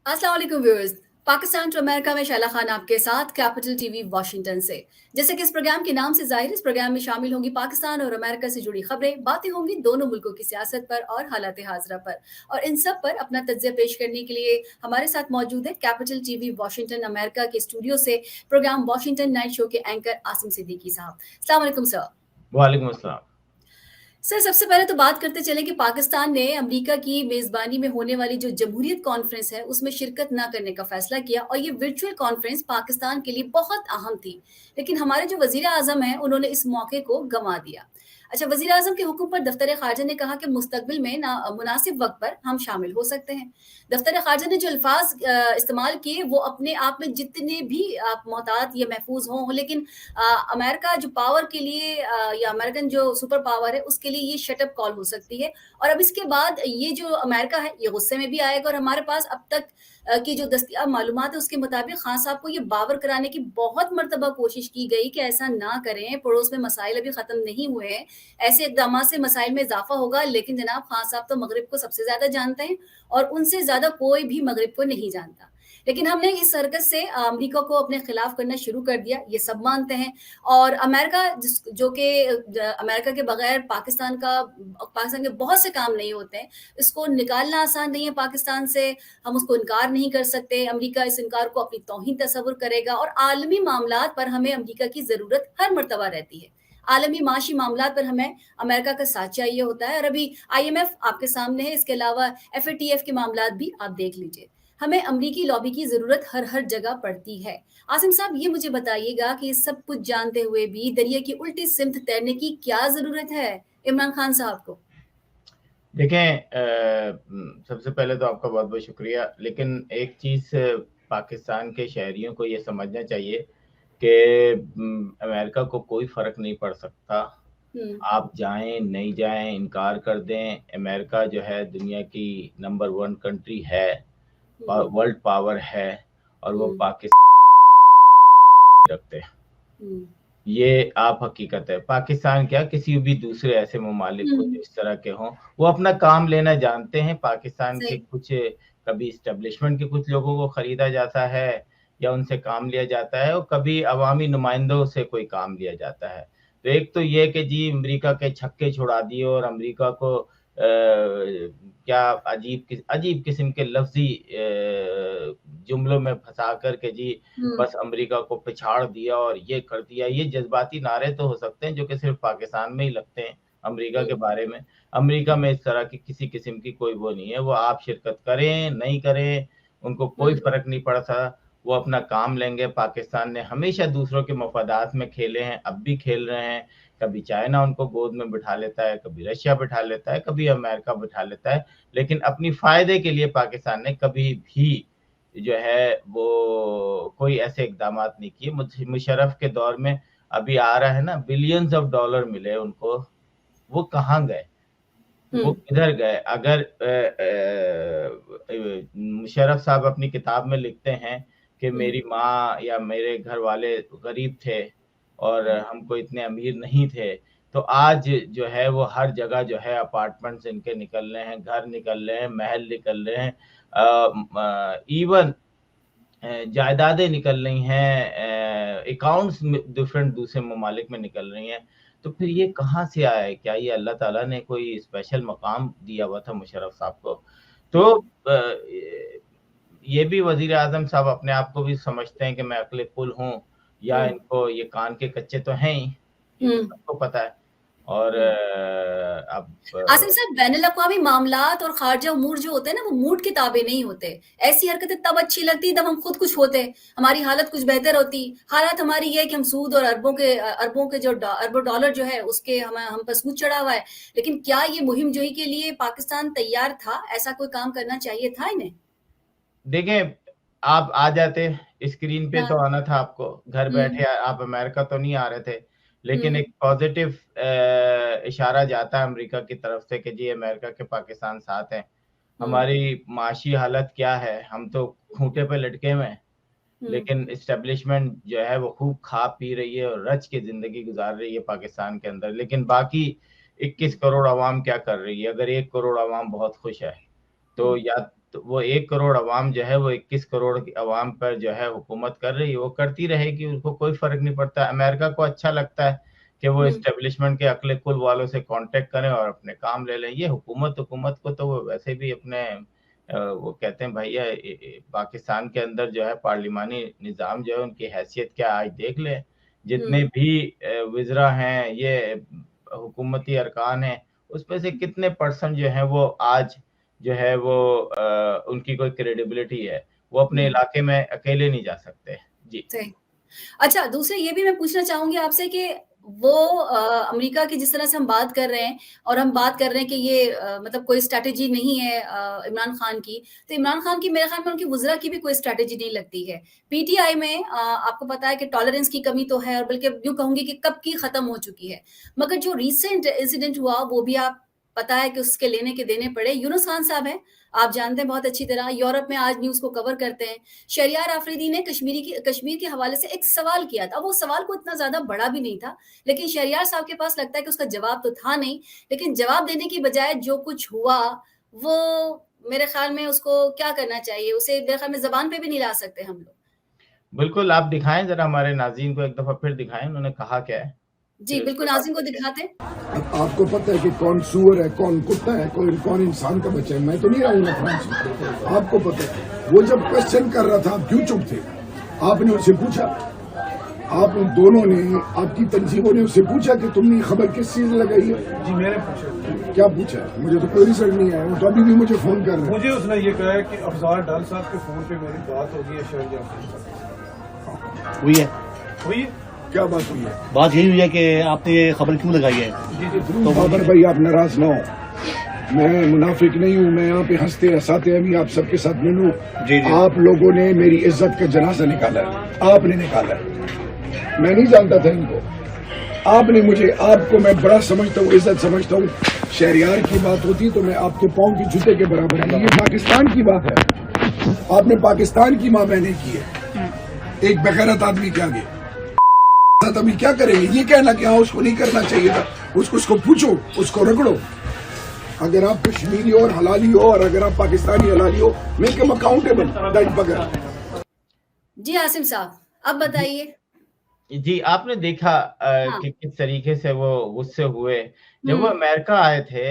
अस्सलाम वालेकुम viewers. Pakistan to America में शैला खान आपके साथ कैपिटल टीवी वाशिंगटन से। जैसे कि इस प्रोग्राम के नाम से जाहिर, इस प्रोग्राम में शामिल होंगी पाकिस्तान और अमेरिका से जुड़ी खबरें, बातें होंगी दोनों मुल्कों की सियासत पर और हालात हाजरा पर। और इन सब पर अपना तज्ज़िया पेश करने के लिए हमारे साथ मौजूद है कैपिटल टीवी वाशिंगटन अमेरिका के स्टूडियो से प्रोग्राम वाशिंगटन नाइट शो के एंकर आसिम सिद्दीकी साहब। अस्सलाम वालेकुम सर। वालेकुम अस्सलाम। सर, सबसे पहले तो बात करते चलें कि पाकिस्तान ने अमेरिका की मेज़बानी में होने वाली जो जमहूरियत कॉन्फ्रेंस है, उसमें शिरकत ना करने का फ़ैसला किया और ये वर्चुअल कॉन्फ्रेंस पाकिस्तान के लिए बहुत अहम थी। लेकिन हमारे जो वज़ीर-ए-आज़म हैं, उन्होंने इस मौके को गँवा दिया। अच्छा, वज़ीर-ए-आज़म के हुक्म पर दफ़्तर ख़ारजा ने कहा कि मुस्तक़बिल में मुनासिब वक़्त पर हम शामिल हो सकते हैं। दफ़्तर ख़ारजा ने जो अल्फ़ाज़ इस्तेमाल किए, वो अपने आप में जितने भी आप मोहतात या महफ़ूज़ हों, लेकिन अमेरिका जो पावर के लिए या अमेरिकन जो सुपर पावर है उसके लिए ये शट अप कॉल हो सकती है। और अब इसके बाद ये जो अमेरिका है ये गुस्से में भी आएगा और हमारे पास अब तक की जो दस्तयाब मालूमात है उसके मुताबिक खान साहब को ये बावर कराने की बहुत मर्तबा कोशिश की गई कि ऐसा ना करें, पड़ोस में मसाइल अभी ख़त्म नहीं हुए हैं, ऐसे इक़दामात से मसाइल में इज़ाफ़ा होगा। लेकिन जनाब खान साहब तो मग़रिब को सबसे ज़्यादा जानते हैं और उनसे ज़्यादा कोई भी मग़रिब को नहीं जानता। लेकिन हमने इस हरकत से अमेरिका को अपने खिलाफ करना शुरू कर दिया, ये सब मानते हैं। और अमेरिका जो कि अमेरिका के बगैर पाकिस्तान के बहुत से काम नहीं होते हैं, इसको निकालना आसान नहीं है पाकिस्तान से, हम उसको इनकार नहीं कर सकते। अमेरिका इस इनकार को अपनी तौहीन तस्वुर करेगा और आलमी मामलात पर हमें अमेरिका की ज़रूरत हर मर्तबा रहती है। आलमी माशी मामलात पर हमें अमेरिका का साथ चाहिए होता है और अभी आईएमएफ आपके सामने है, इसके अलावा एफएटीएफ के मामलात भी आप देख लीजिए। हमें अमरीकी लॉबी की ज़रूरत हर जगह पड़ती है। आसिम साहब, ये मुझे बताइएगा कि सब कुछ जानते हुए भी दरिया की उल्टी सिमत तैरने की क्या ज़रूरत है इमरान खान साहब को? देखें, सबसे पहले तो आपका बहुत-बहुत शुक्रिया। लेकिन एक चीज़ पाकिस्तान के शहरियों को ये समझना चाहिए कि अमेरिका को कोई फ़र्क नहीं पड़ सकता। हुँ, आप जाएँ, नहीं जाएँ, इनकार कर दें, अमेरिका जो है दुनिया की नंबर 1 कंट्री है, हुँ, वर्ल्ड पावर है और वो हुँ, रखते हैं। हुँ, ये आप हकीकत है। पाकिस्तान क्या, किसी भी दूसरे ऐसे ममालिक को हुँ, जो इस तरह के हों, वो अपना काम लेना जानते हैं। पाकिस्तान के सही। कुछ कभी एस्टेब्लिशमेंट के कुछ लोगों को खरीदा जाता है या उनसे काम लिया जाता है और कभी अवामी नुमाइंदों से कोई काम लिया जाता है। तो एक तो ये कि जी अमेरिका के छक्के छुड़ा दिए और अमेरिका को क्या अजीब किस्म के लफ्ज़ी जुमलों में फँसा कर के जी हुँ, बस अमेरिका को पिछाड़ दिया और ये कर दिया। ये जज़्बाती नारे तो हो सकते हैं जो कि सिर्फ़ पाकिस्तान में ही लगते हैं, अमेरिका के हुँ, बारे में। अमेरिका में इस तरह की किसी किस्म की कोई वो नहीं है। वो आप शिरकत करें, नहीं करें, उनको कोई हुँ, फ़र्क नहीं पड़ता। वो अपना काम लेंगे। पाकिस्तान ने हमेशा दूसरों के मफ़ादात में खेले हैं, अब भी खेल रहे हैं। कभी चाइना उनको गोद में बिठा लेता है, कभी रशिया बिठा लेता है, कभी अमेरिका बिठा लेता है। लेकिन अपनी फ़ायदे के लिए पाकिस्तान ने कभी भी जो है वो कोई ऐसे इक़दामात नहीं किए। मुशर्रफ के दौर में अभी आ रहा है ना, बिलियंस ऑफ डॉलर मिले उनको, वो कहाँ गए? हुँ, वो किधर गए? अगर मुशर्रफ साहब अपनी किताब में लिखते हैं कि हुँ, मेरी माँ या मेरे घर वाले गरीब थे और हम कोई इतने अमीर नहीं थे, तो आज जो है वो हर जगह जो है अपार्टमेंट्स इनके निकल रहे हैं, घर निकल रहे हैं, महल निकल रहे हैं। इवन जायदादें निकल रही हैं, अकाउंट्स में डिफरेंट दूसरे ममालिक में निकल रही हैं। तो फिर ये कहाँ से आया है? क्या ये अल्लाह ताला ने कोई स्पेशल मकाम दिया हुआ था मुशर्रफ साहब को? तो हुँ, ये भी वज़ीर-ए-आज़म साहब अपने आप को भी समझते हैं कि मैं अक़ल कुल हूँ या हुँ, इनको ये कान के कच्चे तो हैं ही, ये तो हुँ, सबको पता है। और हुँ। अब आसिम साहब, बैनुल-अक़वामी मामलात और ख़ारिजा उमूर जो होते हैं ना, वो मूड के ताबे नहीं होते। ऐसी हरकतें तब अच्छी लगती जब हम खुद खुश होते, हमारी हालत कुछ बेहतर होती। हालत हमारी ये है कि हम सूद और अरबों के जो अरबों डॉलर जो है उसके हम पर सूद चढ़ा हुआ है। लेकिन क्या ये मुहिम जोई के लिए पाकिस्तान तैयार था? ऐसा कोई काम करना चाहिए था इन्हें? देखें, आप आ जाते, स्क्रीन पे हाँ, तो आना था आपको, घर हुँ, बैठे आप अमेरिका तो नहीं आ रहे थे। लेकिन हुँ, एक पॉज़िटिव इशारा जाता है अमेरिका की तरफ से कि जी अमेरिका के पाकिस्तान साथ हैं। हुँ, हमारी माशी हालत क्या है? हम तो खूँटे पे लटके हुए हैं, हुँ, लेकिन एस्टेब्लिशमेंट जो है वो खूब खा-पी रही है और रज के ज़िंदगी गुज़ार रही है पाकिस्तान के अंदर। लेकिन बाकी 21 हुँ, करोड़ अवाम क्या कर रही है? अगर 1 करोड़ अवाम बहुत खुश है, तो हुँ, या तो वो 1 करोड़ अवाम जो है वो 21 करोड़ की अवाम पर जो है हुकूमत कर रही है, वो करती रहेगी, उसको कोई फ़र्क नहीं पड़ता। अमेरिका को अच्छा लगता है कि वो हुँ, एस्टेब्लिशमेंट के अक़ल कुल वालों से कॉन्टैक्ट करें और अपने काम ले लें। ये हुकूमत को तो वो वैसे भी अपने वो कहते हैं भैया पाकिस्तान के अंदर जो है पार्लिमानी निज़ाम जो है उनकी हैसियत क्या है आज देख लें। जितने हुँ, भी वज़रा हैं, ये हुकूमती अरकान हैं, उसमें से कितने परसेंट जो हैं वो आज जो है वो उनकी कोई क्रेडिबिलिटी है। वो अपने हुँ, इलाके में अकेले नहीं जा सकते। जी। सही। अच्छा, दूसरा ये भी मैं पूछना चाहूँगी आपसे कि वो अमेरिका की जिस तरह से हम बात कर रहे हैं और हम बात कर रहे हैं कि ये मतलब कोई स्ट्रैटेजी नहीं है इमरान खान की, तो इमरान खान की मेरे ख़्याल में उनकी वुज़रा की भी कोई स्ट्रैटेजी नहीं लगती है। पीटीआई में आपको पता है कि टॉलरेंस की कमी तो है और बल्कि यूँ कहूँगी कि कब की ख़त्म हो चुकी है। मगर जो रीसेंट इंसिडेंट हुआ, वो भी आप पता है कि उसके लेने के देने पड़े। यूनुस खान साहब हैं, आप जानते हैं बहुत अच्छी तरह, यूरोप में आज न्यूज़ को कवर करते हैं। शहरयार आफरीदी ने कश्मीर के हवाले से एक सवाल किया था। वो सवाल को इतना ज़्यादा बड़ा भी नहीं था, लेकिन शहरयार साहब के पास लगता है कि उसका जवाब तो था नहीं, लेकिन जवाब देने की बजाय जो कुछ हुआ, वो मेरे ख़्याल में उसको क्या करना चाहिए? उसे मेरे ख़्याल में ज़बान पे भी नहीं ला सकते हम लोग। बिल्कुल, आप दिखाएँ ज़रा हमारे नाज़रीन को एक दफ़ा फिर दिखाएँ, उन्होंने कहा क्या है? जी, फिर उस पे बिल्कुल बात नाज़रीन को करते हैं। दिखाते हैं। अब आपको पता है कि कौन सूअर है, कौन कुत्ता है, कौन इंसान का बच्चा है। मैं तो नहीं रहूंगा फ्रांस में, आपको पता है। वो जब क्वेश्चन कर रहा था, आप क्यों चुप थे? आपने उससे पूछा, आप उन दोनों ने, आपकी तंजीमों ने उससे पूछा कि तुमने ये खबर किस चीज लगाई है? जी मैंने पूछा। क्या पूछा? मुझे तो कोई रिजल्ट नहीं आया। वो तो अभी भी मुझे फोन कर रहे हैं। मुझे उसने ये कहा है कि अफजार डाल साहब के फोन पे मेरी बात होगी है शहरयार साहब हुई है। हुई है? क्या बात हुई है? बात यही हुई है कि आपने ये खबर क्यों लगाई है। जी जी तो बाबर भाई, आप नाराज ना हो। मैं मुनाफिक नहीं हूँ। मैं यहाँ पे हंसते हंसाते अभी आप सबके साथ मिलूं। जी जी। आप लोगों ने मेरी इज्जत का जनाजा निकाला है, आपने निकाला है। मैं नहीं जानता था इनको, आपने मुझे, आपको मैं बड़ा समझता हूँ, इज्जत समझता हूँ। शहरयार की बात होती तो मैं आपके पाँव की जूते के बराबर है। ये पाकिस्तान की बात है, आपने पाकिस्तान की माँ बहने की है, एक बेगैरत आदमी के आगे। अभी क्या करेंगे? ये कहना कि हाँ उसको नहीं करना चाहिए था, उसको पूछो, उसको रगड़ो। अगर आप कश्मीरी हो और हलाली हो, और अगर आप पाकिस्तानी हलाली हो, मेक हिम अकाउंटेबल दैट बगैर। जी, आसिम साहब, अब बताइए। जी, आपने देखा हाँ। कि किस तरीके से वो गुस्से हुए। जब वो हुँ, अमेरिका आए थे,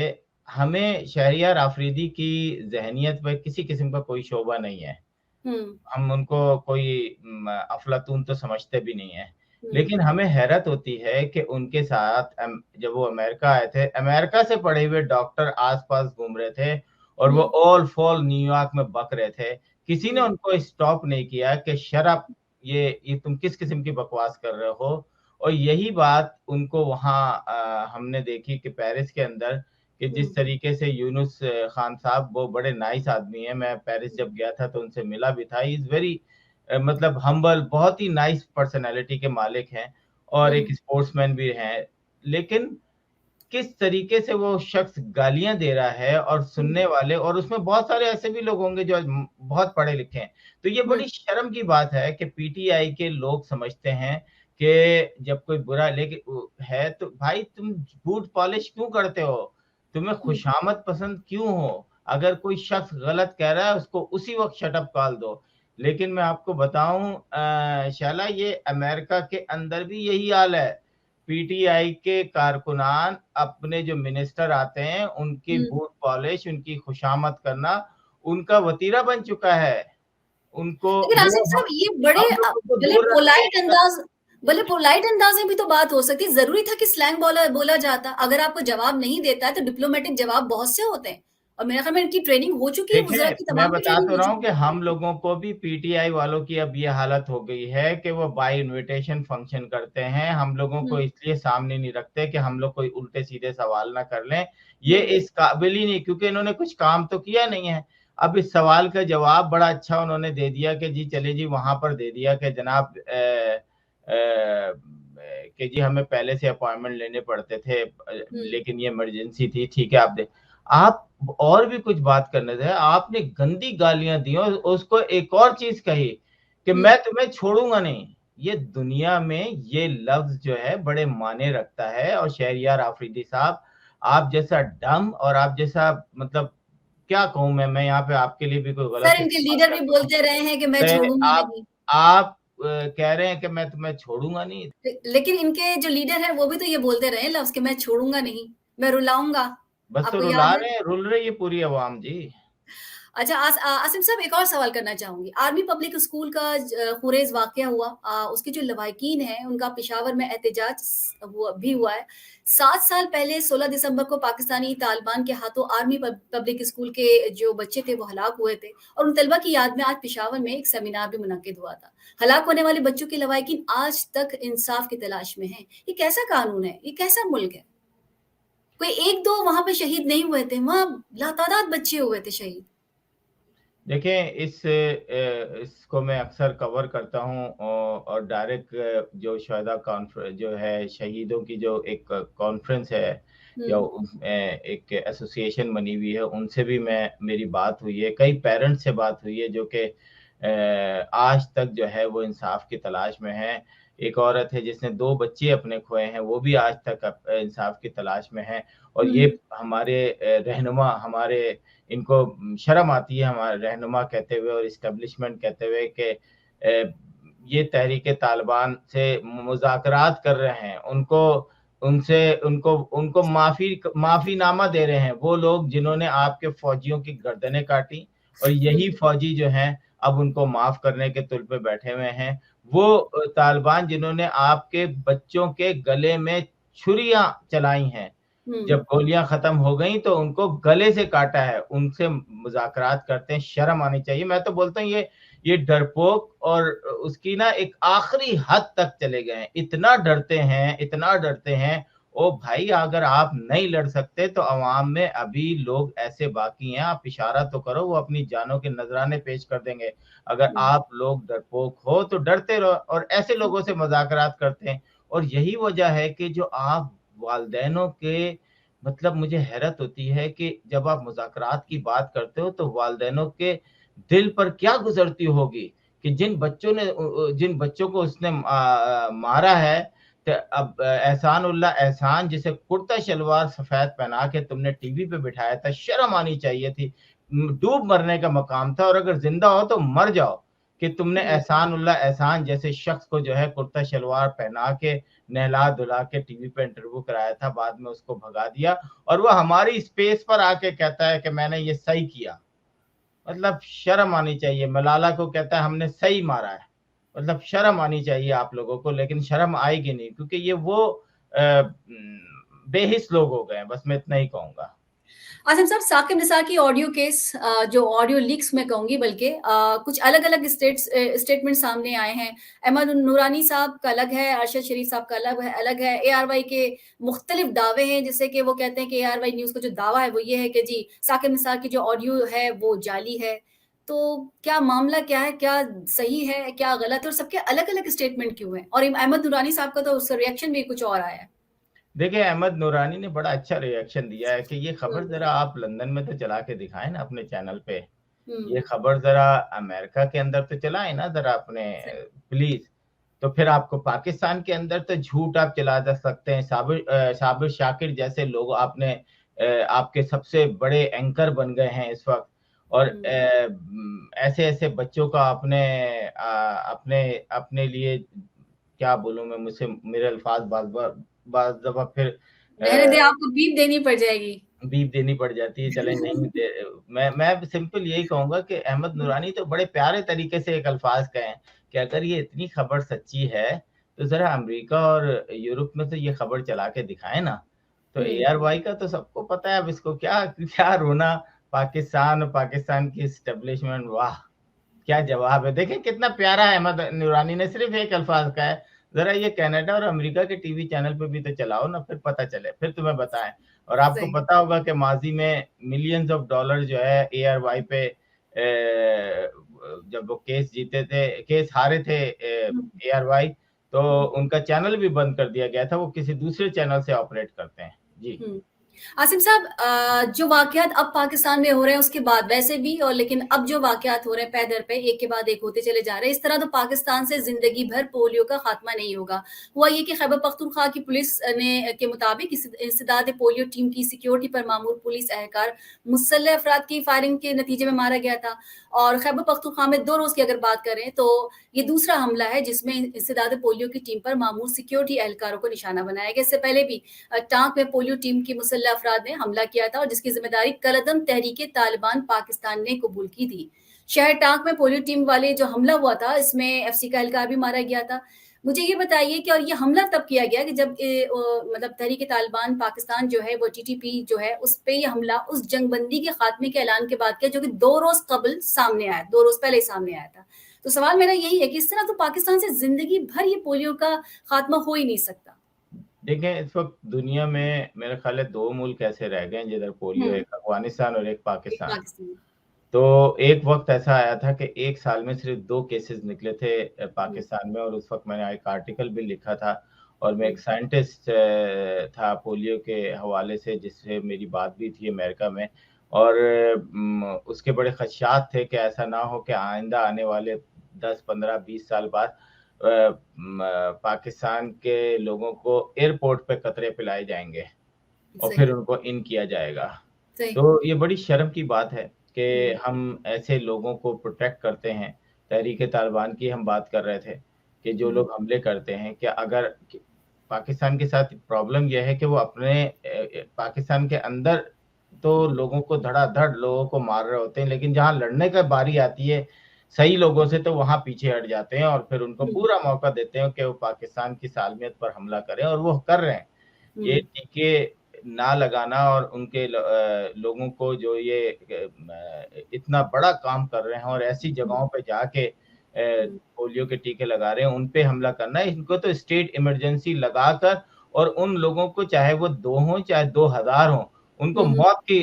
हमें शहरयार आफरीदी की ज़हनियत पे किसी किस्म का कोई शोभा नहीं है। हुँ, हम उनको कोई अफ़लातून तो समझते भी नहीं हैं। हुँ, लेकिन हमें हैरत होती है कि उनके साथ जब वो अमेरिका आए थे, अमेरिका से पढ़े हुए डॉक्टर आस-पास घूम रहे थे और वो हुँ, ऑल-फॉल न्यूयॉर्क में बक रहे थे। किसी ने हुँ, उनको स्टॉप नहीं किया कि शट अप, ये तुम किस किस्म की बकवास कर रहे हो? और यही बात उनको वहाँ हमने देखी कि पेरिस के अंदर कि हुँ, जिस तरीके से यूनुस खान साहब वो बड़े नाइस आदमी हैं। मैं पेरिस जब गया था तो उनसे मिला भी था। ही इज़ वेरी मतलब हम्बल, बहुत ही नाइस पर्सनैलिटी के मालिक हैं और एक हुँ, स्पोर्ट्समैन भी हैं। लेकिन किस तरीके से वो शख्स गालियाँ दे रहा है और हुँ, सुनने वाले, और उसमें बहुत सारे ऐसे भी लोग होंगे जो बहुत पढ़े लिखे हैं। तो ये हुँ, बड़ी शर्म की बात है कि पीटीआई के लोग समझते हैं कि जब कोई बुरा लेकिन है तो भाई तुम बूट पॉलिश क्यों करते हो? तुम्हें हुँ, खुशामद पसंद क्यों हो? अगर कोई शख्स गलत कह रहा है उसको उसी वक़्त शट अप कॉल दो। लेकिन मैं आपको बताऊँ शैला, ये अमेरिका के अंदर भी यही हाल है। पीटीआई के कारकुनान अपने जो मिनिस्टर आते हैं, उनकी हुँ। बूट पॉलिश, उनकी खुशामद करना, उनका वतीरा बन चुका है। उनको लेकिन वो आसिफ साहब ये बड़े हम लोगों को भले दूर रखते पोलाइट हैं। अंदाज़ भले पोलाइट अंदाज़ में भी तो बात हो सकती है, ज़रूरी था कि स्लैंग बोला बोला जाता। अगर आपको जवाब नहीं देता है, तो डिप्लोमैटिक जवाब बहुत से होते हैं और मेरे ख़्याल में इनकी ट्रेनिंग हो चुकी है, वज़रा देखें, की मैं तमाम की बता ट्रेनिंग तो हो रहा हूँ चुकी कि है। हम लोगों को भी पीटीआई वालों की अब ये हालत हो गई है कि वो बाय इन्विटेशन फंक्शन करते हैं। हम लोगों को हुँ, इसलिए सामने नहीं रखते कि हम लोग कोई उल्टे-सीधे सवाल ना कर लें। ये हुँ, इस काबिल ही नहीं, क्योंकि इन्होंने कुछ काम तो किया नहीं है। अब इस सवाल का जवाब बड़ा अच्छा उन्होंने दे दिया कि जी चलिए जी वहाँ पर दे दिया कि जनाब कि जी हमें पहले से अपॉइंटमेंट लेने पड़ते थे, हुँ, लेकिन ये इमरजेंसी थी, ठीक है आप और भी कुछ बात करने थे, आपने गंदी गालियाँ दी और उसको एक और चीज़ कही कि हुँ, मैं तुम्हें छोड़ूँगा नहीं। ये दुनिया में ये लफ्ज़ जो है बड़े मायने रखता है। और शहरयार आफरीदी साहब, आप जैसा डम्ब और आप जैसा मतलब क्या कहूँ मैं यहाँ पे आपके लिए भी कोई गलत सर इनके इस्तेमाल लीडर भी करता हूँ। बोलते रहे हैं कि मैं अरे छोड़ूँगा आप नहीं। आप कह रहे हैं कि मैं तुम्हें छोड़ूँगा नहीं। लेकिन इनके जो लीडर हैं वो भी तो ये बोलते रहे हैं लफ्ज़ कि मैं छोड़ूँगा नहीं, मैं रुलाऊँगा। बस तो आपको रुला याद है? रहे हैं, रुल रही है पूरी अवाम जी। अच्छा आसिम साहब एक और सवाल करना चाहूँगी। आर्मी पब्लिक स्कूल का खुरेज़ वाक़या हुआ उसके जो लवाहिकीन हैं उनका पेशावर में एहतजाज हुआ है। 7 साल पहले 16 दिसंबर को पाकिस्तानी तालिबान के हाथों आर्मी पब्लिक स्कूल के जो बच्चे थे वो हलाक हुए थे और उन तलबा की याद में आज पेशावर में एक सेमिनार भी मुनक्किद हुआ था। हलाक होने वाले बच्चों के लवाहिकीन आज तक इंसाफ की तलाश में हैं। ये कैसा कानून है? ये कैसा मुल्क है? कोई 1-2 वहाँ पे शहीद नहीं हुए थे, वहाँ लातादाद बच्चे हुए थे शहीद। देखें इसको मैं अक्सर कवर करता हूँ और डायरेक्ट जो शहदा कॉन्फ्रेंस जो है शहीदों की जो एक कॉन्फ्रेंस है या हुँ। एक एसोसिएशन बनी हुई है उनसे भी मेरी बात हुई है, कई पेरेंट्स से बात हुई है जो कि आज तक जो है वो इंसाफ की तलाश में है। एक औरत है जिसने 2 बच्चे अपने खोए हैं, वो भी आज तक इंसाफ की तलाश में है और हुँ, ये हमारे रहनुमा हमारे इनको शर्म आती है हमारे रहनुमा कहते हुए और एस्टेब्लिशमेंट कहते हुए कि ये तहरीक तालिबान से मुज़ाकरात कर रहे हैं। उनको माफ़ीनामा दे रहे हैं। वो लोग जिन्होंने आपके फ़ौजियों की गर्दनें काटी और यही हुँ, फ़ौजी जो हैं अब उनको माफ़ करने के तुल पे बैठे हुए हैं। वो तालिबान जिन्होंने आपके बच्चों के गले में छुरियाँ चलाई हैं। हुँ, जब गोलियाँ ख़त्म हो गई तो उनको गले से काटा है, उनसे मुज़ाकरात करते हैं, शर्म आनी चाहिए। मैं तो बोलता हूँ ये डरपोक और उसकी ना एक आखिरी हद तक चले गए हैं। इतना डरते हैं, ओ भाई अगर आप नहीं लड़ सकते तो अवाम में अभी लोग ऐसे बाकी हैं, आप इशारा तो करो वो अपनी जानों के नज़राने पेश कर देंगे। अगर हुँ, आप लोग डरपोक हो तो डरते रहो और ऐसे लोगों से मुज़ाकरात करते हैं और यही वजह है कि जो आप वालिदैनों के मतलब मुझे हैरत होती है कि जब आप मुज़ाकरात की बात करते हो तो वालिदैनों के दिल पर क्या गुज़रती होगी कि जिन बच्चों को उसने मारा है त अब एहसान उल्लाह एहसान जिसे कुर्ता शलवार सफ़ेद पहना के तुमने टीवी पे बिठाया था, शर्म आनी चाहिए थी। डूब मरने का मकाम था और अगर ज़िंदा हो तो मर जाओ कि तुमने हुँ, एहसान उल्लाह एहसान जैसे शख्स को जो है कुर्ता शलवार पहना के नहला-धुला के टीवी पे इंटरव्यू कराया था, बाद में उसको भगा दिया और वो हमारी स्पेस पर आके कहता है कि मैंने ये सही किया। मतलब शर्म आनी चाहिए। मलाला को कहता है हमने सही मारा है। मतलब शर्म आनी चाहिए आप लोगों को, लेकिन शर्म आएगी नहीं क्योंकि ये वो बेहिस लोग हो गए हैं। बस मैं इतना ही कहूँगा। आसिम साहब साकिब निसार की ऑडियो केस जो ऑडियो लीक्स मैं कहूँगी बल्कि कुछ अलग-अलग स्टेटमेंट सामने आए हैं। अहमद नूरानी साहब का अलग है, अरशद शरीफ साहब का अलग है। एआरवाई के मुख्तलिफ दावे हैं जैसे कि वो कहते हैं कि एआरवाई न्यूज़ का जो दावा है वो ये है कि जी साकिब निसार की जो ऑडियो है वो जाली है। तो क्या मामला क्या है? क्या सही है? क्या गलत है? और सबके अलग-अलग स्टेटमेंट क्यों हैं? और अहमद नूरानी साहब का तो उसका रिएक्शन भी कुछ और आया है। देखिए, अहमद नूरानी ने बड़ा अच्छा रिएक्शन दिया है कि ये खबर हुँ, ज़रा आप लंदन में तो चला के दिखाएँ ना अपने चैनल पे। हुँ, ये खबर ज़रा अमेरिका के अंदर तो चलाएँ ना ज़रा अपने सही। प्लीज़। तो फिर आपको पाकिस्तान के अंदर तो झूठ आप चला जा सकते हैं। साबिर शाकिर जैसे लोग आपके सबसे बड़े एंकर बन गए हैं इस वक़्त और हुँ, ऐसे-ऐसे बच्चों का अपने अपने लिए क्या बोलूँ मैं मुझसे मेरे अल्फ़ाज़ बाज़ दफ़ा फिर रहने दें अ, आपको बीप देनी पड़ जाएगी। बीप देनी पड़ जाती है, चलें नहीं दे मैं सिंपल यही कहूँगा कि अहमद हुँ, नूरानी तो बड़े प्यारे तरीके से एक अल्फ़ाज़ कहे हैं कि अगर ये इतनी खबर सच्ची है, तो ज़रा अमेरिका और यूरोप में तो ये खबर चला के दिखाएँ ना। तो हुँ, एआरवाई का तो सबको पता है अब इसको क्या क्या रोना पाकिस्तान और पाकिस्तान की एस्टेब्लिशमेंट वाह! क्या जवाब है। देखिए कितना प्यारा अहमद नूरानी ने सिर्फ़ एक अल्फ़ाज़ कहा है, ज़रा ये कनाडा और अमेरिका के टीवी चैनल पे भी तो चलाओ ना फिर पता चले, फिर तुम्हें बताएँ। और आपको सही। पता होगा कि माज़ी में मिलियंस ऑफ डॉलर जो है एआरवाई पे जब वो केस हारे थे हुँ, एआरवाई तो हुँ, उनका चैनल भी बंद कर दिया गया था, वो किसी दूसरे चैनल से ऑपरेट करते हैं। जी। हुँ। आसिम साहब, जो वाक़यात अब पाकिस्तान में हो रहे हैं उसके बाद वैसे भी, और लेकिन अब जो वाक़यात हो रहे हैं पै दर पे एक के बाद एक होते चले जा रहे हैं, इस तरह तो पाकिस्तान से ज़िंदगी भर पोलियो का ख़ात्मा नहीं होगा। हुआ ये कि खैबर पख्तूनख्वा की पुलिस ने के मुताबिक इंसदाद पोलियो टीम की सिक्योरिटी पर मामूर पुलिस एहलकार मुसल्लह अफराद की फायरिंग के नतीजे में मारा गया था। और खैबर पख्तूनख्वा में 2 रोज़ की अगर बात करें तो ये दूसरा हमला है जिसमें इंसदाद पोलियो की टीम पर मामूर सिक्योरिटी एहलकारों को निशाना बनाया गया। इससे पहले भी टांक में पोलियो टीम की मुसल्लह अफराद ने हमला किया था और जिसकी जिम्मेदारी कलअदम तहरीके तालिबान पाकिस्तान ने कबूल की थी। शहर टांक में पोलियो टीम वाले जो हमला हुआ था, इसमें एफसी का एहलकार भी मारा गया था। मुझे ये बताइए कि और ये हमला तब किया गया कि जब मतलब तहरीके तालिबान पाकिस्तान जो है वो टीटीपी जो है उस पे ये हमला उस जंगबंदी के खात्मे के ऐलान के बाद किया, जो कि 2 रोज़ कबल सामने आया, 2 रोज़ पहले ही सामने आया था। तो सवाल मेरा यही है कि इस तरह तो पाकिस्तान से ज़िंदगी भर ये पोलियो का खात्मा हो ही नहीं सकता। देखें, इस वक्त दुनिया में मेरे ख्याल है 2 मुल्क ऐसे रह गए हैं जिधर पोलियो, हुँ, एक अफगानिस्तान और एक एक पाकिस्तान। पाकिस्तान। तो एक वक्त ऐसा आया था कि एक साल में सिर्फ 2 केसेस निकले थे हुँ, पाकिस्तान में, और उस वक्त मैंने एक आर्टिकल भी लिखा था और मैं हुँ, एक साइंटिस्ट था पोलियो के हवाले से, जिससे मेरी बात भी थी अमेरिका में। और उसके बड़े खदशात थे कि ऐसा ना हो कि आइंदा आने वाले 10, 15, 20 साल बाद पाकिस्तान के लोगों को एयरपोर्ट पे कतरे पिलाए जाएंगे और फिर सही, उनको इन किया जाएगा। सही। तो ये बड़ी शर्म की बात है कि हुँ, हम ऐसे लोगों को प्रोटेक्ट करते हैं। तहरीक-ए-तालिबान की हम बात कर रहे थे कि जो हुँ, लोग हमले करते हैं, कि अगर कि पाकिस्तान के साथ प्रॉब्लम ये है कि वो अपने पाकिस्तान के अंदर तो लोगों को धड़ाधड़ लोगों को मार रहे होते हैं, लेकिन जहाँ लड़ने का बारी आती है सही लोगों से, तो वहाँ पीछे हट जाते हैं और फिर उनको हुँ, पूरा मौका देते हैं कि वो पाकिस्तान की सालमियत पर हमला करें, और वो कर रहे हैं। ये हुँ, टीके ना लगाना और उनके लोगों को जो ये इतना बड़ा काम कर रहे हैं और ऐसी हुँ, जगहों पे जाके हुँ, पोलियो के टीके लगा रहे हैं, उन पे हमला करना है। इनको तो स्टेट इमरजेंसी लगाकर, और उन लोगों को चाहे वो 2 हों, चाहे 2000 हों, उनको हुँ, हुँ, मौत की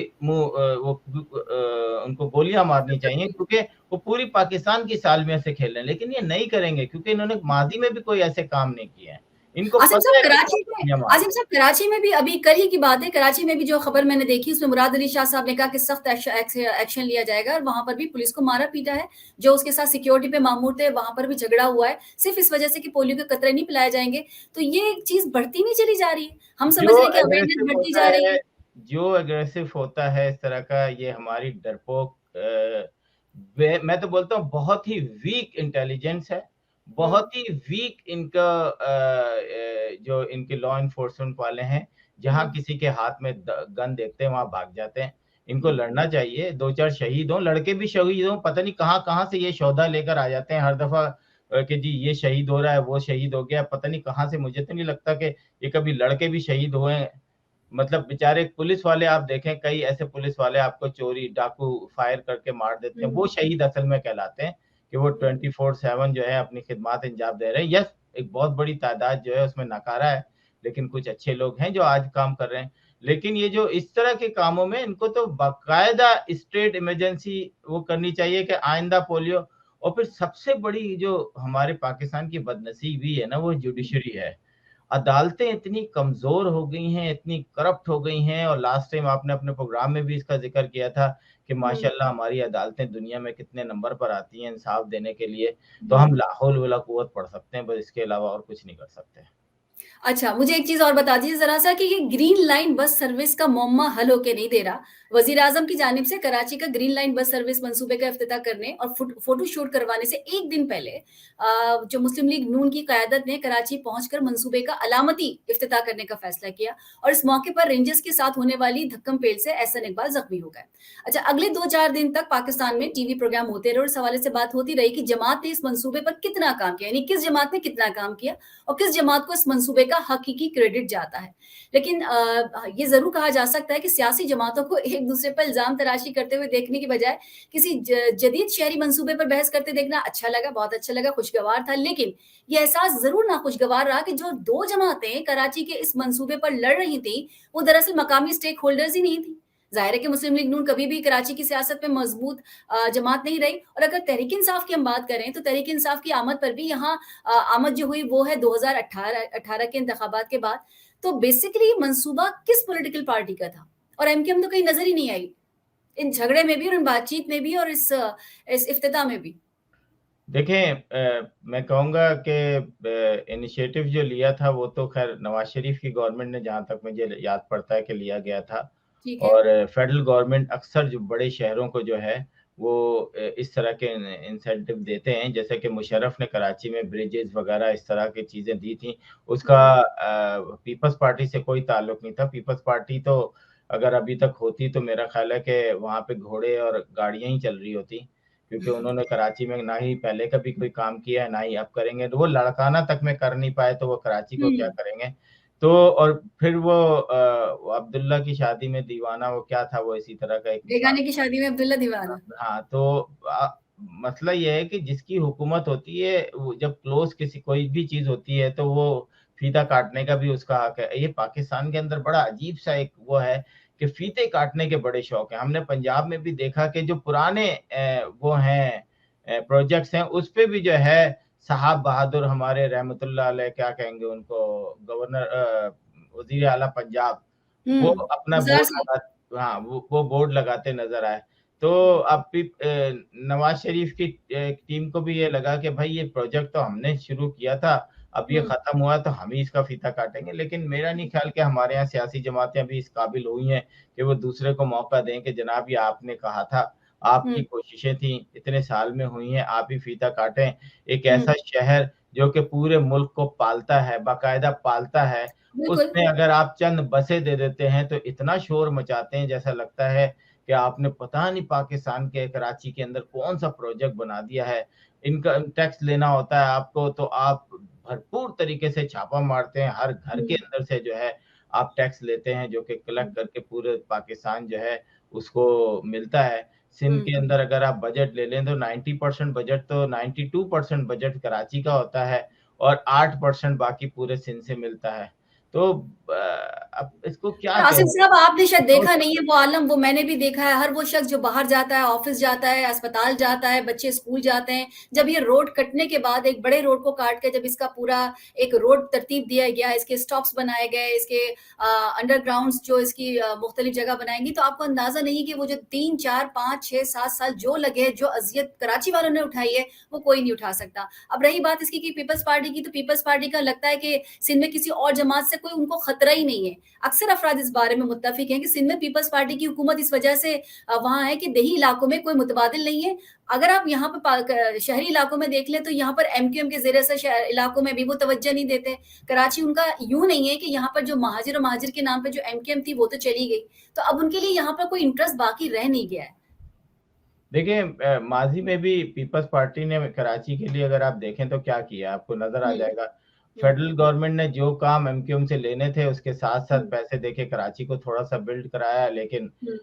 उनको गोलियाँ मारनी चाहिए, क्योंकि वो पूरी पाकिस्तान की सालमियत से खेल रहे हैं। लेकिन ये नहीं करेंगे क्योंकि इन्होंने माज़ी में भी कोई ऐसे काम नहीं किए हैं। इनको आसिम पता साहब है कि कराची में गोलियाँ मारनी आसिम साहब कराची में भी अभी कल ही की बात है, कराची में भी जो खबर मैंने देखी उसमें मुराद अली शाह साहब ने कहा कि सख्त एक्शन लिया जाएगा और वहाँ पर भी पुलिस को मारा-पीटा है। जो उसके साथ सिक्योरिटी पे मामूर थे, वहाँ पर भी झगड़ा हुआ है, सिर्फ़ इस वजह से कि पोलियो के कतरे नहीं पिलाए जाएँगे। तो ये चीज़ बढ़ती नहीं चली जा रही है। हम समझ जो रहे हैं कि अवेयरनेस एग्रेसिव बढ़ती होता जा रही है है। जो एग्रेसिव होता है इस तरह का, ये हमारी डरपोक मैं तो बोलता हूँ बहुत ही वीक इंटेलिजेंस है, हुँ, बहुत ही वीक इनका जो इनके लॉ एनफोर्समेंट वाले हैं, जहाँ हुँ, किसी के हाथ में गन देखते हैं वहाँ भाग जाते हैं। इनको हुँ, लड़ना चाहिए, 2-4 शहीद हों, लड़के भी शहीद हों, पता नहीं कहाँ-कहाँ से ये सौदा लेकर आ जाते हैं हर दफ़ा, कि जी ये शहीद हो रहा है, वो शहीद हो गया, पता नहीं कहाँ से। मुझे तो नहीं लगता कि ये कभी लड़के भी शहीद हुए हैं। मतलब बेचारे पुलिस वाले आप देखें, कई ऐसे पुलिस वाले आपको चोरी, डाकू फायर करके मार देते हैं। हुँ, वो शहीद असल में कहलाते हैं कि वो हुँ, 24/7 जो है अपनी खिदमत अंजाम दे रहे हैं। यस, एक बहुत बड़ी तादाद जो है उसमें नकारा है, लेकिन कुछ अच्छे लोग हैं जो आज काम कर रहे हैं। लेकिन ये जो इस तरह के कामों में इनको तो बाकायदा स्टेट इमरजेंसी वो करनी चाहिए कि आइंदा पोलियो। और फिर सबसे बड़ी जो हमारे पाकिस्तान की बदनसीबी है ना, वो जुडिशरी है। अदालतें इतनी कमज़ोर हो गई हैं, इतनी करप्ट हो गई हैं, और लास्ट टाइम आपने अपने प्रोग्राम में भी इसका ज़िक्र किया था कि हुँ, माशाअल्लाह हमारी अदालतें दुनिया में कितने नंबर पर आती हैं इंसाफ़ देने के लिए। तो हुँ। हम ला हौल वला कुव्वत पढ़ सकते हैं, बस इसके अलावा और कुछ नहीं कर सकते। अच्छा, मुझे एक चीज़ और बता दीजिए ज़रा-सा कि ये ग्रीन लाइन बस सर्विस का मौम्मा हल होके नहीं दे रहा। वज़ीर-आज़म की जानिब से कराची का ग्रीन लाइन बस सर्विस मंसूबे का इफ्तिताह करने और फ़ोटो शूट करवाने से 1 दिन पहले जो मुस्लिम लीग नून की क़यादत ने कराची पहुँचकर मंसूबे का अलामती इफ्तिताह करने का फ़ैसला किया और इस मौके पर रेंजर्स के साथ होने वाली धक्कम-पेल से एहसन इकबाल ज़ख्मी हो गए। अच्छा, अगले 2-4 दिन तक पाकिस्तान में टीवी प्रोग्राम होते रहे और इस हवाले से बात होती रही कि जमात ने इस मंसूबे पर कितना काम किया, यानी किस जमात ने कितना काम किया और किस जमात को इस मंसूबे का हकीकी क्रेडिट जाता है। लेकिन ये ज़रूर कहा जा सकता है कि सियासी जमातों को एक-दूसरे पर इल्ज़ाम तराशी करते हुए देखने की बजाय किसी जदीद शहरी मंसूबे पर बहस करते देखना अच्छा लगा, बहुत अच्छा लगा, खुशगवार था। लेकिन ये एहसास ज़रूर नाखुशगवार रहा कि जो 2 जमातें कराची के इस मंसूबे पर लड़ रही थीं, वो दरअसल मकामी स्टेक होल्डर्स ही नहीं थी। ज़ाहिर है कि मुस्लिम लीग नून कभी भी कराची की सियासत में मज़बूत जमात नहीं रही और अगर तहरीक-ए-इंसाफ की हम बात करें, तो तहरीक-ए-इंसाफ की आमद पर भी यहाँ आमद जो हुई वो है 2018 18 के इंतखाबात के बाद। तो बेसिकली ये मंसूबा किस पॉलिटिकल पार्टी का था? और एमक्यूएम तो कहीं नजर ही नहीं आई इन झगड़े में भी और इन बातचीत में भी और इस इफ्तिताह में भी। देखें, मैं कहूँगा कि इनिशिएटिव जो लिया था वो तो खैर नवाज शरीफ की गवर्नमेंट ने, जहाँ तक मुझे याद पड़ता है कि लिया गया था। ठीक है। और फेडरल गवर्नमेंट अक्सर जो बड़े शहरों को जो है वो इस तरह के इंसेंटिव देते हैं, जैसे कि मुशर्रफ ने कराची में ब्रिजेस वगैरह इस तरह की चीज़ें दी थी। उसका पीपल्स पार्टी से कोई ताल्लुक नहीं था। पीपल्स पार्टी तो अगर अभी तक होती तो मेरा ख्याल है कि वहाँ पे घोड़े और गाड़ियाँ ही चल रही होती, क्योंकि उन्होंने कराची में ना ही पहले कभी कोई काम किया है, ना ही अब करेंगे। तो वो लड़काना तक में कर नहीं पाए तो वो कराची को क्या हुँ। करेंगे? तो और फिर वो अब्दुल्ला की शादी में दीवाना, वो क्या था, वो इसी तरह का एक मिसाल। बेगाने की शादी में अब्दुल्ला दीवाना। हाँ, तो मसला ये है कि जिसकी हुकूमत होती है, वो जब क्लोज़ किसी कोई भी चीज़ होती है तो वो फीता काटने का भी उसका हक है। ये पाकिस्तान के अंदर बड़ा अजीब-सा एक वो है कि फीते काटने के बड़े शौक हैं। हमने पंजाब में भी देखा कि जो पुराने वो हैं प्रोजेक्ट्स हैं, उस पे भी जो है साहब बहादुर हमारे रहमतुल्लाह अलैह, क्या कहेंगे उनको, गवर्नर वज़ीर आला पंजाब, वो हुँ। अपना निसार बोर्ड साहब। लगा, हाँ, वो बोर्ड लगाते नज़र आए। तो अब भी नवाज शरीफ की टीम को भी ये लगा कि भाई ये प्रोजेक्ट तो हमने शुरू किया था, अब ये हुँ। खत्म हुआ तो हम ही इसका फीता काटेंगे। लेकिन मेरा नहीं ख्याल कि हमारे यहाँ सियासी जमातें अभी इस काबिल हुई हैं कि वो दूसरे को मौका दें कि जनाब ये आपने कहा था, आपकी हुँ। कोशिशें थी, इतने साल में हुई हैं, आप ही फीता काटें। एक हुँ। ऐसा शहर जो कि पूरे मुल्क को पालता है, बाकायदा पालता है, बिल्कुल। उसमें अगर आप चंद बसें दे देते हैं तो इतना शोर मचाते हैं, जैसा लगता है कि आपने पता नहीं पाकिस्तान के कराची के अंदर कौन-सा प्रोजेक्ट बना दिया है। इनकम टैक्स लेना होता है आपको तो आप भरपूर तरीके से छापा मारते हैं, हर घर के हुँ। अंदर से जो है आप टैक्स लेते हैं, जो कि हुँ। कलेक्ट करके पूरे पाकिस्तान जो है उसको मिलता है। सिंध हुँ। के अंदर अगर आप बजट ले लें तो 90% बजट तो 92% बजट कराची का होता है और 8% बाकी पूरे सिंध से मिलता है। तो अब इसको क्या और आसिफ कहें? साहब आपने शायद तो देखा नहीं है वो आलम, वो मैंने भी देखा है। हर वो शख्स जो बाहर जाता है, ऑफिस जाता है, अस्पताल जाता है, बच्चे स्कूल जाते हैं, जब ये रोड कटने के बाद एक बड़े रोड को काट के जब इसका पूरा एक रोड तरतीब दिया गया, इसके स्टॉप्स बनाए गए, इसके अंडरग्राउंड्स जो इसकी मुख्तलिफ जगह बनाएंगी, तो आपको अंदाजा नहीं है कि वो जो 3, 4, 5, 6, 7 साल जो लगे, जो अजियत कराची वालों ने उठाई है, वो कोई नहीं उठा सकता। अब रही बात इसकी कि पीपल्स पार्टी की, तो पीपल्स पार्टी का लगता है कि सिंध में किसी और जमात से कोई उनको खतरा ही नहीं है। अक्सर अफराद इस बारे में मुत्तफिक हैं कि सिंध में पीपल्स पार्टी की हुकूमत इस वजह से वहाँ है कि देही इलाकों में कोई मुतबादिल नहीं है। अगर आप यहाँ पे शहरी इलाकों में देख लें तो यहाँ पर एमक्यूएम के ज़ेर असर इलाकों में भी वो तवज्जो नहीं देते। कराची उनका यूँ नहीं है कि यहाँ पर जो महाजिर और महाजिर के नाम पे जो एमक्यूएम थी वो तो चली गई। तो अब उनके लिए यहाँ पर कोई इंटरेस्ट बाकी रह नहीं गया है। देखिए, माज़ी में भी पीपल्स पार्टी ने कराची के लिए अगर आप देखें तो क्या किया, आपको नज़र आ हुँ। जाएगा। हुँ। फेडरल गवर्नमेंट ने जो काम एमक्यूएम से लेने थे, उसके साथ-साथ हुँ। पैसे देके कराची को थोड़ा-सा बिल्ड कराया, लेकिन हुँ।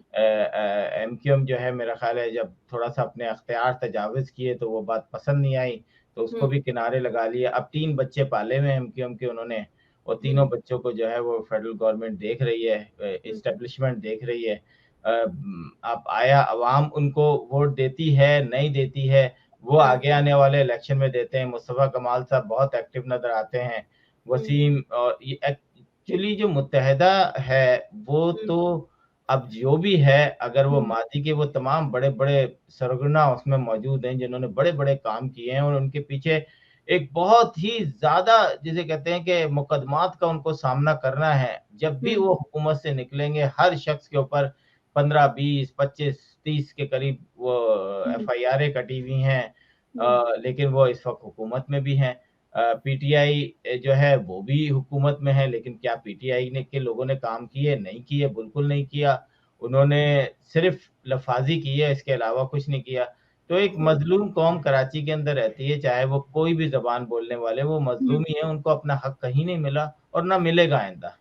एमक्यूएम जो है मेरा ख़्याल है जब थोड़ा-सा अपने अख्तियार तजाविज़ किए तो वो बात पसंद नहीं आई, तो उसको हुँ। भी किनारे लगा लिया। अब 3 बच्चे पाले हुए हैं एमक्यूएम के उन्होंने, और तीनों हुँ। बच्चों को जो है वो फेडरल गवर्नमेंट देख रही है, हुँ। एस्टेब्लिशमेंट देख रही है। अब आया अवाम उनको वोट देती है, नहीं देती है, वो हुँ। आगे आने वाले इलेक्शन में देते हैं। मुस्तफ़ा कमाल साहब बहुत एक्टिव नज़र आते हैं। हुँ। वसीम और ये एक्चुअली जो मुत्तहिदा है, वो हुँ। तो अब जो भी है, अगर वो हुँ। माज़ी के वो तमाम बड़े-बड़े सरगना उसमें मौजूद हैं, जिन्होंने बड़े-बड़े काम किए हैं और उनके पीछे एक बहुत ही ज़्यादा जिसे कहते हैं कि मुकदमात का उनको सामना करना है। जब भी हुँ। वो हुकूमत से निकलेंगे, हर शख्स के ऊपर 15, 20, 25, 30 के करीब वो हुँ। एफआईआरें कटी हुई हैं। हुँ। लेकिन वो इस वक़्त हुकूमत में भी हैं। पीटीआई जो है वो भी हुकूमत में है, लेकिन क्या पीटीआई ने के लोगों ने काम किए? नहीं किए, बिल्कुल नहीं किया। उन्होंने सिर्फ़ लफ़ाज़ी की है, इसके अलावा कुछ नहीं किया। तो एक हुँ। मज़लूम कौम कराची के अंदर रहती है, चाहे वो कोई भी ज़बान बोलने वाले, वो हुँ। मज़लूम ही है, उनको अपना हक कहीं नहीं मिला और ना मिलेगा आइंदा।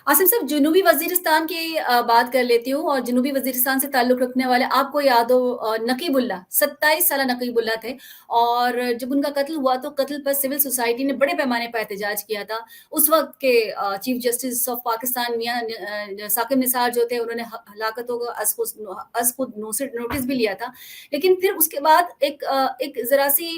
आसिम साहब, जनूबी वज़ीरिस्तान की बात कर लेती हूँ और जनूबी वज़ीरिस्तान से ताल्लुक़ रखने वाले आपको याद हो नकीबुल्लाह 27 साला नकीबुल्लाह थे और जब उनका कत्ल हुआ तो कत्ल पर सिविल सोसाइटी ने बड़े पैमाने पर एहतजाज किया था। उस वक़्त के चीफ़ जस्टिस ऑफ पाकिस्तान मियाँ साकिब निसार जो थे उन्होंने हलाकतों को अज़ खुद नोटिस भी लिया था। लेकिन फिर उसके बाद एक ज़रा-सी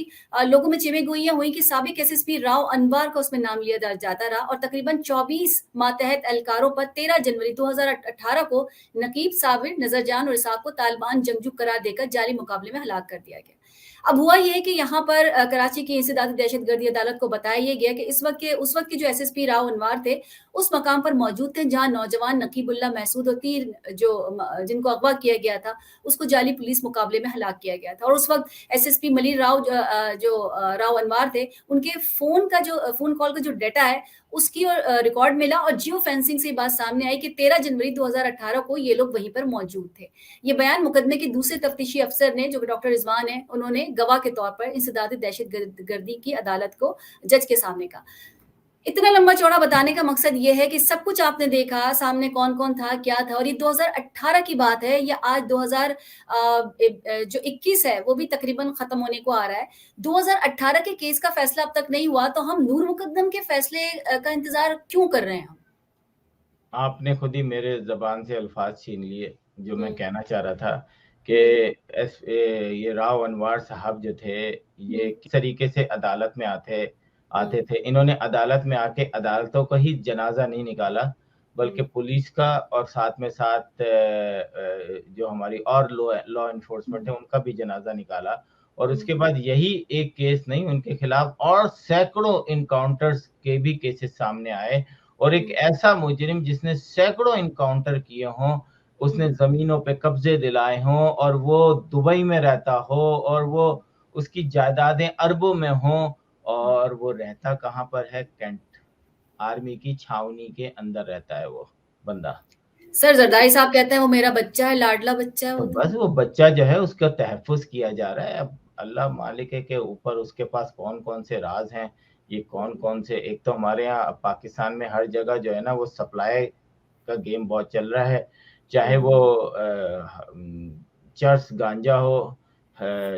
लोगों में चिमे-गोइयाँ हुई कि साबिक एसएसपी राव अनवर का उसमें नाम लिया जाता रहा और तकरीबन 24 मातहत एहलकारों पर 13 जनवरी 2018 को नकीब, साबिर, नज़रजान और इसाक को तालिबान जंगजू करार देकर जारी मुकाबले में हलाक कर दिया गया। अब हुआ ये है कि यहाँ पर कराची की इंसदादी दहशतगर्दी अदालत को बताया ये गया कि उस वक़्त के जो एसएसपी राव अनवर थे, उस मकाम पर मौजूद थे जहाँ नौजवान नकीबुल्लाह महसूद और तीर जिनको अगवा किया गया था, उसको जाली पुलिस मुकाबले में हलाक किया गया था और उस वक़्त एसएसपी मलिर राव राव अनवर थे, उनके फ़ोन कॉल का जो डेटा है, उसकी रिकॉर्ड मिला और जियो फेंसिंग से ये बात सामने आई कि 13 जनवरी 2018 को ये लोग वहीं पर मौजूद थे। ये बयान मुकदमे के दूसरे तफ्तीशी अफसर ने, जो डॉक्टर रिजवान हैं, उन्होंने गवाह के तौर पर इंसदादी दहशतगर्दी की अदालत को जज के सामने कहा। इतना लंबा-चौड़ा बताने का मकसद ये है कि सब कुछ आपने देखा, सामने कौन-कौन था, क्या था और ये 2018 की बात है या आज 21 है, वो भी तकरीबन खत्म होने को आ रहा है। 2018 के केस का फैसला अब तक नहीं हुआ, तो हम नूर मुकद्दम के फैसले का इंतज़ार क्यों कर रहे हैं हम? आपने खुद ही मेरे ज़बान से अल्फाज छीन लिए, जो मैं हुँ। कहना चाह रहा था कि ये राव अनवर साहब जो थे, ये किस तरीके से अदालत में आते थे। इन्होंने अदालत में आके अदालतों का ही जनाज़ा नहीं निकाला, बल्कि पुलिस का और साथ में साथ जो हमारी और लॉ एनफोर्समेंट है, उनका भी जनाज़ा निकाला और उसके बाद यही एक केस नहीं, उनके खिलाफ और सैकड़ों एनकाउंटर्स के भी केसेस सामने आए और एक ऐसा मुजरिम जिसने सैकड़ों एनकाउंटर किए हों, उसने ज़मीनों पे कब्ज़े दिलाए हों और वो दुबई में रहता हो और वो उसकी जायदादें अरबों में हों और वो रहता कहाँ पर है? कैंट, आर्मी की छावनी के अंदर रहता है वो बंदा। सर ज़रदारी साहब कहते हैं वो मेरा बच्चा है, लाडला बच्चा है तो वो तो। बस वो बच्चा जो है उसका तहफ़्फ़ुज़ किया जा रहा है। अब अल्लाह मालिक है कि ऊपर उसके पास कौन-कौन से राज़ हैं, ये कौन-कौन से एक तो हमारे यहाँ पाकिस्तान में हर जगह जो है ना वो सप्लाई का गेम बहुत चल रहा है। चाहे वो चरस, गांजा हो,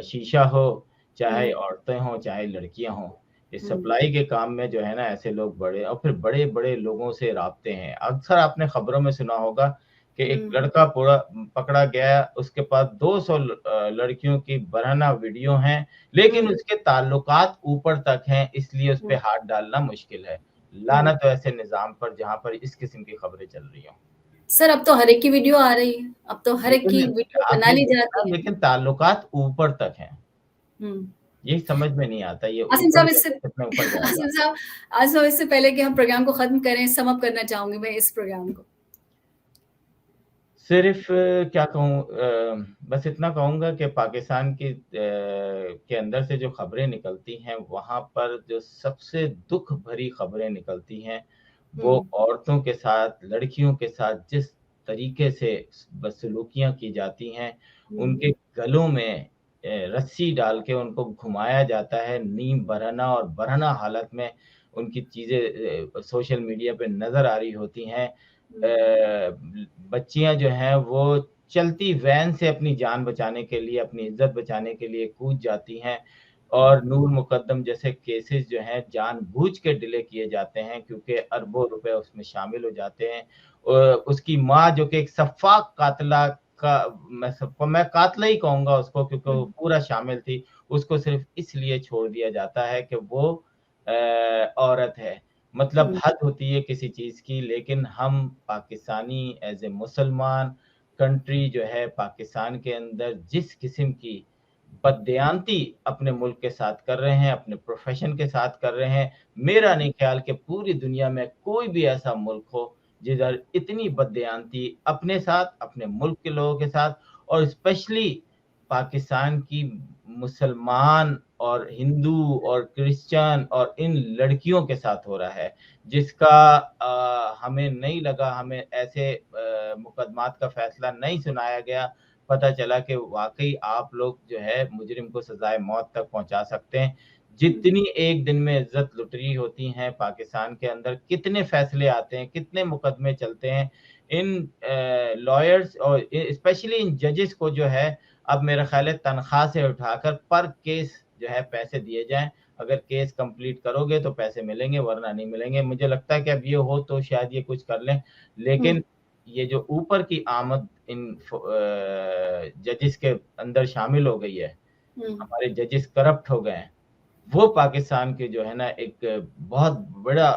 शीशा हो, चाहे औरतें हों, चाहे लड़कियाँ हों। इस सप्लाई के काम में जो है ना ऐसे लोग बड़े और फिर बड़े-बड़े लोगों से राब्ते हैं। अक्सर आपने खबरों में सुना होगा कि एक लड़का पूरा पकड़ा गया, उसके पास 200 लड़कियों की बराना वीडियो हैं, लेकिन उसके ताल्लुकात ऊपर तक हैं, इसलिए उस पे हाथ डालना मुश्किल है। लानत हो ऐसे निज़ाम पर जहाँ पर इस किस्म की खबरें चल रही हों। सर अब तो हर एक की वीडियो आ रही है, अब तो हर एक की लेकिन वीडियो बना आपने ली देखा जाती है। लेकिन ताल्लुकात ऊपर तक हैं। हुँ। यही समझ में नहीं आता, ये आसिम ऊपर साहब से कितने ऊपर जाएगा। आसिम साहब इससे पहले कि हम प्रोग्राम को ख़त्म करें, सम अप करना चाहूँगी मैं इस प्रोग्राम को। सिर्फ़ क्या कहूँ बस इतना कहूँगा कि पाकिस्तान के अंदर से जो खबरें निकलती हैं, वहाँ पर जो सबसे दुःख भरी खबरें निकलती हैं, वो औरतों के साथ, लड़कियों के साथ जिस तरीके से बदसलूकियाँ की जाती हैं, उनके गलों में रस्सी डाल के उनको घुमाया जाता है, नीम बरहना और बरहना हालत में उनकी चीज़ें सोशल मीडिया पे नज़र आ रही होती हैं। बच्चियाँ जो हैं वो चलती वैन से अपनी जान बचाने के लिए, अपनी इज़्ज़त बचाने के लिए कूद जाती हैं और नूर मुकद्दम जैसे केसेस जो हैं जानबूझ के डिले किए जाते हैं क्योंकि अरबों रुपए उसमें शामिल हो जाते हैं। उसकी माँ जो कि एक सफ़ाक कातिला का मैं कातिला ही कहूँगा उसको क्योंकि वो पूरा शामिल थी, उसको सिर्फ़ इसलिए छोड़ दिया जाता है कि वो औरत है। मतलब हद होती है किसी चीज़ की लेकिन हम पाकिस्तानी एज़ ए मुसलमान कंट्री जो है पाकिस्तान के अंदर जिस किस्म की बददियानती अपने मुल्क के साथ कर रहे हैं, अपने प्रोफ़ेशन के साथ कर रहे हैं, मेरा नहीं ख़्याल कि पूरी दुनिया में कोई भी ऐसा मुल्क हो, जिधर इतनी बददियानती अपने साथ, अपने मुल्क के लोगों के साथ और स्पेशली पाकिस्तान की मुसलमान और हिंदू और क्रिश्चियन और इन लड़कियों के साथ हो रहा है, जिसका हमें नहीं लगा, हमें ऐसे मुकदमात का फ़ैसला नहीं सुनाया गया। पता चला कि वाक़ई आप लोग जो है मुजरिम को सज़ाए मौत तक पहुँचा सकते हैं। जितनी एक दिन में इज्जत लुटरी होती हैं पाकिस्तान के अंदर, कितने फैसले आते हैं, कितने मुकदमे चलते हैं, इन लॉयर्स और स्पेशली इन जजेस को जो है अब मेरा ख्याल है तनख्वाह से उठाकर पर केस जो है पैसे दिए जाएं। अगर केस कंप्लीट करोगे तो पैसे मिलेंगे, वरना नहीं मिलेंगे। मुझे लगता है कि अब ये हो तो शायद ये कुछ कर लें, लेकिन ये जो ऊपर की आमद इन जजेस के अंदर शामिल हो गई है, हमारे जजेस करप्ट हो गए हैं, वो पाकिस्तान के जो है ना एक बहुत बड़ा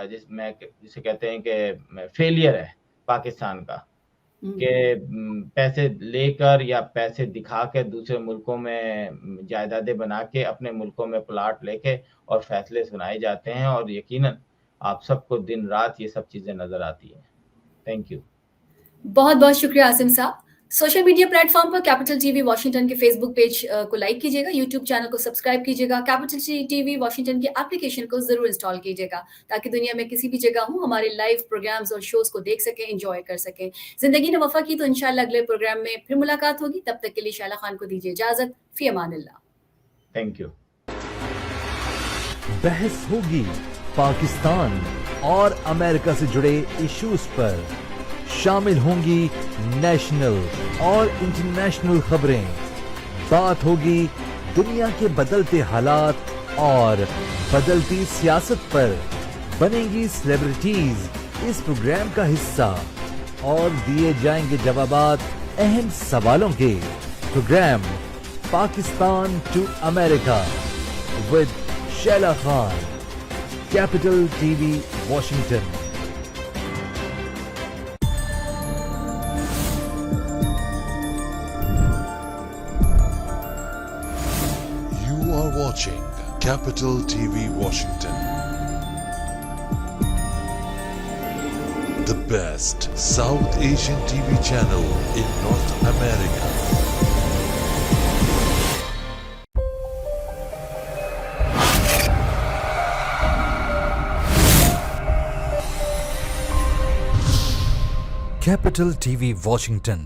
जिसे कहते हैं कि फेलियर है पाकिस्तान का, कि पैसे लेकर या पैसे दिखा के दूसरे मुल्कों में जायदादें बना के अपने मुल्कों में प्लाट लेके और फैसले सुनाए जाते हैं, और यकीनन आप सबको दिन रात ये सब चीजें नजर आती हैं। Thank you. बहुत बहुत शुक्रिया आसिम साहब। सोशल मीडिया प्लेटफॉर्म पर कैपिटल टीवी वॉशिंगटन के फेसबुक पेज को लाइक कीजिएगा, यूट्यूब चैनल को सब्सक्राइब कीजिएगा, कैपिटल टीवी वॉशिंगटन की एप्लीकेशन को जरूर इंस्टॉल कीजिएगा, ताकि दुनिया में किसी भी जगह हो हमारे लाइव प्रोग्राम्स और शोज को देख सकें, एंजॉय कर सकें। जिंदगी ने वफा की तो इंशाल्लाह अगले प्रोग्राम में फिर मुलाकात होगी। तब तक के लिए शाला खान को दीजिए इजाजत। फी अमानिल्लाह। Thank you. बहस होगी पाकिस्तान और अमेरिका से जुड़े इश्यूज पर, शामिल होंगी नेशनल और इंटरनेशनल खबरें, बात होगी दुनिया के बदलते हालात और बदलती सियासत पर, बनेंगी सेलिब्रिटीज इस प्रोग्राम का हिस्सा और दिए जाएंगे जवाबात अहम सवालों के। Programme Pakistan to America with Shaila Khan, Capital TV Washington. Watching Capital TV Washington, the best South Asian TV channel in North America. Capital TV Washington.